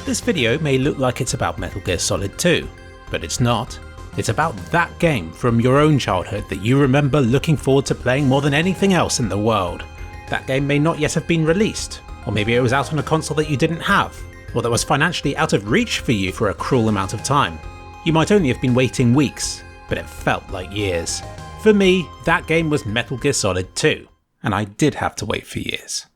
This video may look like it's about Metal Gear Solid 2, but it's not. It's about that game from your own childhood that you remember looking forward to playing more than anything else in the world. That game may not yet have been released, or maybe it was out on a console that you didn't have, or that was financially out of reach for you for a cruel amount of time. You might only have been waiting weeks, but it felt like years. For me, that game was Metal Gear Solid 2, and I did have to wait for years.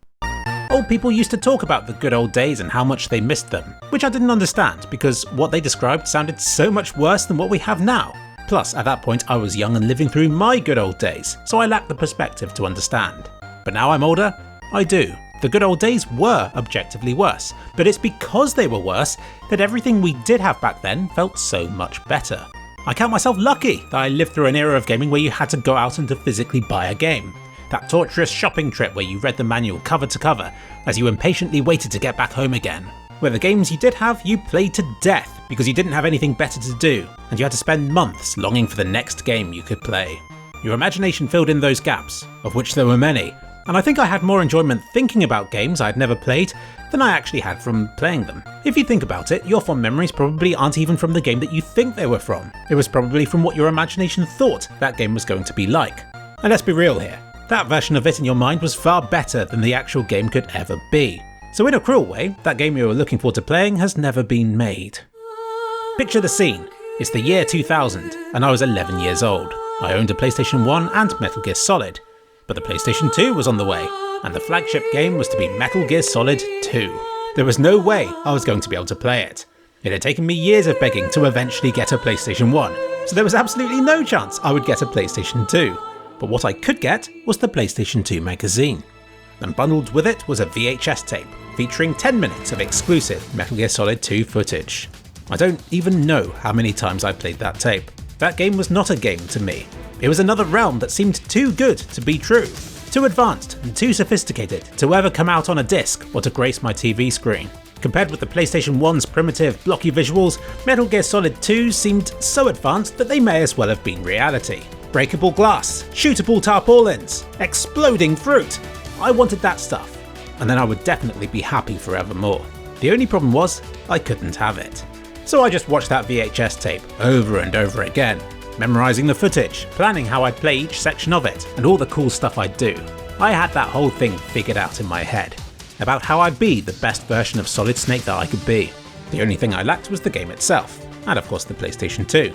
Old people used to talk about the good old days and how much they missed them, which I didn't understand because what they described sounded so much worse than what we have now. Plus, at that point I was young and living through my good old days, so I lacked the perspective to understand. But now I'm older, I do. The good old days were objectively worse, but it's because they were worse that everything we did have back then felt so much better. I count myself lucky that I lived through an era of gaming where you had to go out and to physically buy a game. That torturous shopping trip where you read the manual cover to cover as you impatiently waited to get back home again. Where the games you did have, you played to death because you didn't have anything better to do, and you had to spend months longing for the next game you could play. Your imagination filled in those gaps, of which there were many, and I think I had more enjoyment thinking about games I'd never played than I actually had from playing them. If you think about it, your fond memories probably aren't even from the game that you think they were from. It was probably from what your imagination thought that game was going to be like. And let's be real here. That version of it in your mind was far better than the actual game could ever be. So in a cruel way, that game you were looking forward to playing has never been made. Picture the scene. It's the year 2000, and I was 11 years old. I owned a PlayStation 1 and Metal Gear Solid, but the PlayStation 2 was on the way, and the flagship game was to be Metal Gear Solid 2. There was no way I was going to be able to play it. It had taken me years of begging to eventually get a PlayStation 1, so there was absolutely no chance I would get a PlayStation 2. But what I could get was the PlayStation 2 magazine. And bundled with it was a VHS tape, featuring 10 minutes of exclusive Metal Gear Solid 2 footage. I don't even know how many times I played that tape. That game was not a game to me. It was another realm that seemed too good to be true, too advanced and too sophisticated to ever come out on a disc or to grace my TV screen. Compared with the PlayStation 1's primitive, blocky visuals, Metal Gear Solid 2 seemed so advanced that they may as well have been reality. Breakable glass, shootable tarpaulins, exploding fruit. I wanted that stuff, and then I would definitely be happy forevermore. The only problem was, I couldn't have it. So I just watched that VHS tape over and over again, memorising the footage, planning how I'd play each section of it, and all the cool stuff I'd do. I had that whole thing figured out in my head, about how I'd be the best version of Solid Snake that I could be. The only thing I lacked was the game itself, and of course the PlayStation 2.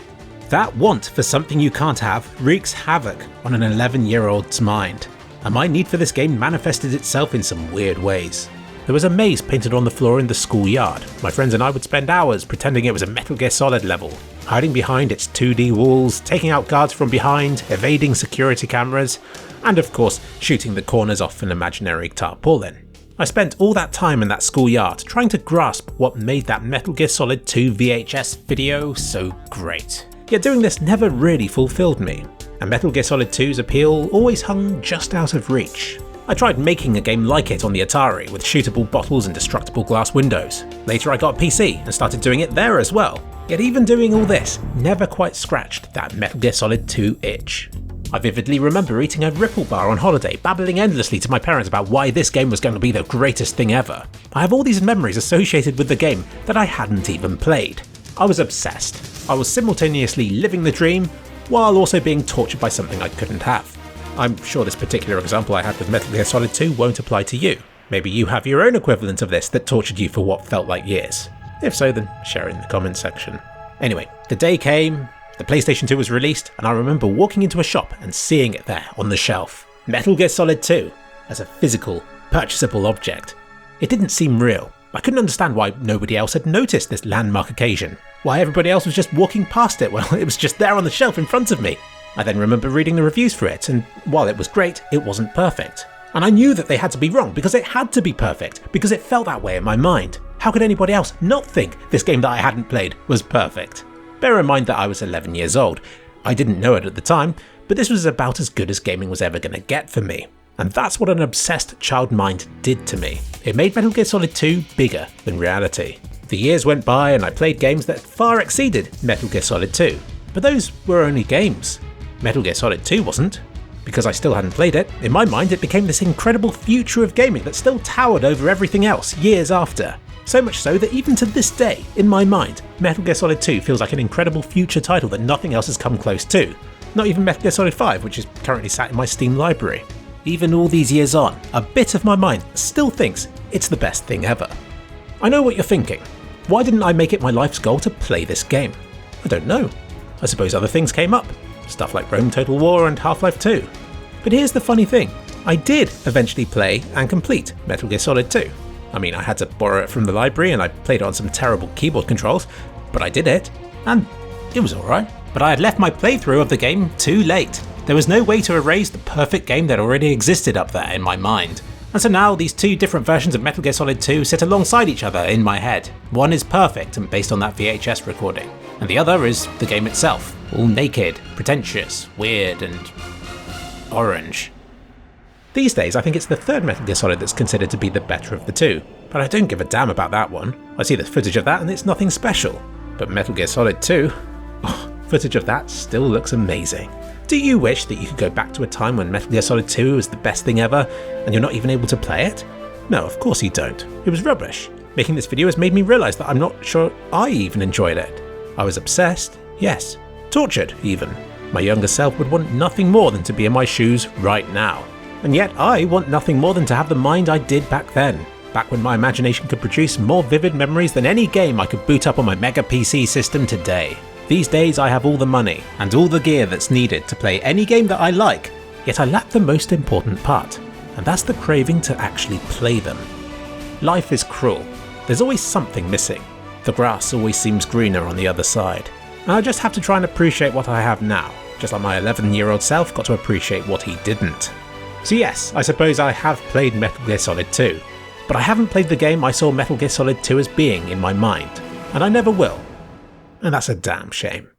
That want for something you can't have wreaks havoc on an 11-year-old's mind, and my need for this game manifested itself in some weird ways. There was a maze painted on the floor in the schoolyard. My friends and I would spend hours pretending it was a Metal Gear Solid level, hiding behind its 2D walls, taking out guards from behind, evading security cameras, and of course shooting the corners off an imaginary tarpaulin. I spent all that time in that schoolyard trying to grasp what made that Metal Gear Solid 2 VHS video so great. Yet doing this never really fulfilled me, and Metal Gear Solid 2's appeal always hung just out of reach. I tried making a game like it on the Atari with shootable bottles and destructible glass windows. Later I got a PC and started doing it there as well. Yet even doing all this never quite scratched that Metal Gear Solid 2 itch. I vividly remember eating a Ripple bar on holiday, babbling endlessly to my parents about why this game was going to be the greatest thing ever. I have all these memories associated with the game that I hadn't even played. I was obsessed. I was simultaneously living the dream while also being tortured by something I couldn't have. I'm sure this particular example I had with Metal Gear Solid 2 won't apply to you. Maybe you have your own equivalent of this that tortured you for what felt like years. If so, then share in the comments section. Anyway, the day came, the PlayStation 2 was released, and I remember walking into a shop and seeing it there on the shelf. Metal Gear Solid 2 as a physical, purchasable object. It didn't seem real. I couldn't understand why nobody else had noticed this landmark occasion. Why everybody else was just walking past it while it was just there on the shelf in front of me. I then remember reading the reviews for it, and while it was great, it wasn't perfect. And I knew that they had to be wrong because it had to be perfect, because it felt that way in my mind. How could anybody else not think this game that I hadn't played was perfect? Bear in mind that I was 11 years old. I didn't know it at the time, but this was about as good as gaming was ever going to get for me. And that's what an obsessed child mind did to me. It made Metal Gear Solid 2 bigger than reality. The years went by and I played games that far exceeded Metal Gear Solid 2. But those were only games. Metal Gear Solid 2 wasn't. Because I still hadn't played it, in my mind it became this incredible future of gaming that still towered over everything else years after. So much so that even to this day, in my mind, Metal Gear Solid 2 feels like an incredible future title that nothing else has come close to. Not even Metal Gear Solid 5, which is currently sat in my Steam library. Even all these years on, a bit of my mind still thinks it's the best thing ever. I know what you're thinking. Why didn't I make it my life's goal to play this game? I don't know. I suppose other things came up. Stuff like Rome Total War and Half-Life 2. But here's the funny thing. I did eventually play and complete Metal Gear Solid 2. I mean, I had to borrow it from the library and I played it on some terrible keyboard controls, but I did it, and it was alright. But I had left my playthrough of the game too late. There was no way to erase the perfect game that already existed up there in my mind. And so now these two different versions of Metal Gear Solid 2 sit alongside each other in my head. One is perfect and based on that VHS recording, and the other is the game itself, all naked, pretentious, weird, and orange. These days, I think it's the third Metal Gear Solid that's considered to be the better of the two, but I don't give a damn about that one. I see the footage of that and it's nothing special. But Metal Gear Solid 2, footage of that still looks amazing. Do you wish that you could go back to a time when Metal Gear Solid 2 was the best thing ever, and you're not even able to play it? No, of course you don't. It was rubbish. Making this video has made me realise that I'm not sure I even enjoyed it. I was obsessed, yes. Tortured, even. My younger self would want nothing more than to be in my shoes right now. And yet I want nothing more than to have the mind I did back then. Back when my imagination could produce more vivid memories than any game I could boot up on my Mega PC system today. These days I have all the money and all the gear that's needed to play any game that I like, yet I lack the most important part, and that's the craving to actually play them. Life is cruel. There's always something missing. The grass always seems greener on the other side. And I just have to try and appreciate what I have now, just like my 11-year-old self got to appreciate what he didn't. So yes, I suppose I have played Metal Gear Solid 2, but I haven't played the game I saw Metal Gear Solid 2 as being in my mind, and I never will. And that's a damn shame.